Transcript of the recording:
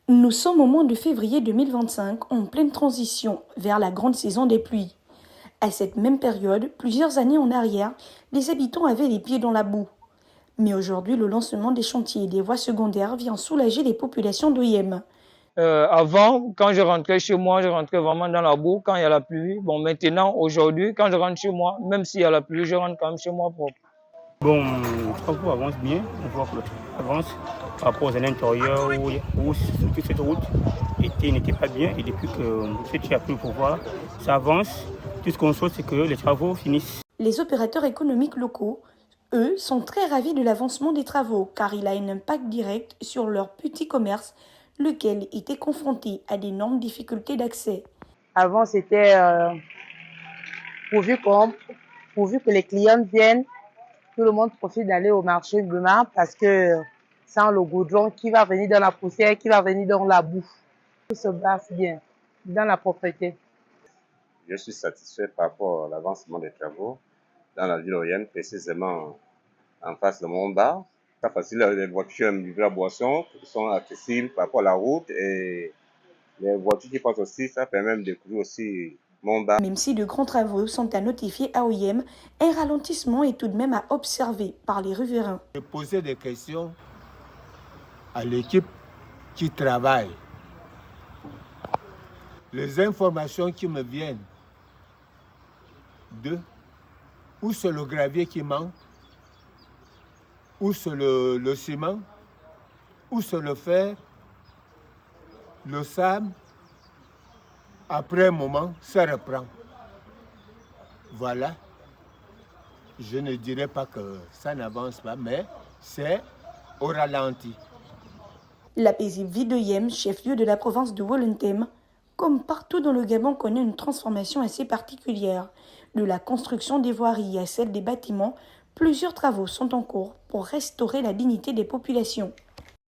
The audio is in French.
Nous sommes au mois de février 2025, en pleine transition vers la grande saison des pluies. À cette même période, plusieurs années en arrière, les habitants avaient les pieds dans la boue. Mais aujourd'hui, le lancement des chantiers et des voies secondaires vient soulager les populations d'Oyem. Avant, quand je rentrais chez moi, je rentrais vraiment dans la boue quand il y a la pluie. Bon, maintenant, aujourd'hui, quand je rentre chez moi, même s'il y a la pluie, je rentre quand même chez moi propre. Bon, les travaux avancent bien. On voit que le travail avance par rapport aux années antérieures où cette route n'était pas bien. Et depuis que tu as pris le pouvoir, ça avance. Tout ce qu'on souhaite, c'est que les travaux finissent. Les opérateurs économiques locaux, eux, sont très ravis de l'avancement des travaux car il a un impact direct sur leur petit commerce, lequel était confronté à d'énormes difficultés d'accès. Avant, c'était pourvu que les clients viennent, tout le monde profite d'aller au marché demain parce que sans le goudron qui va venir dans la poussière, qui va venir dans la boue, tout se passe bien dans la propreté. Je suis satisfait par rapport à l'avancement des travaux dans la ville Oyem, précisément en face de mon bar. Ça facilite les voitures de la boisson qui sont accessibles par rapport à la route et les voitures qui passent aussi, ça permet de découvrir aussi mon bar. Même si de grands travaux sont à notifier à Oyem, un ralentissement est tout de même à observer par les riverains. Je posais des questions à l'équipe qui travaille. Les informations qui me viennent de où c'est le gravier qui manque, où c'est le ciment, où c'est le fer, le sable. Après un moment, ça reprend. Voilà. Je ne dirais pas que ça n'avance pas, mais c'est au ralenti. La paisible ville d'Oyem, chef-lieu de la province de Wollentem, comme partout dans le Gabon, connaît une transformation assez particulière. De la construction des voiries à celle des bâtiments, plusieurs travaux sont en cours pour restaurer la dignité des populations.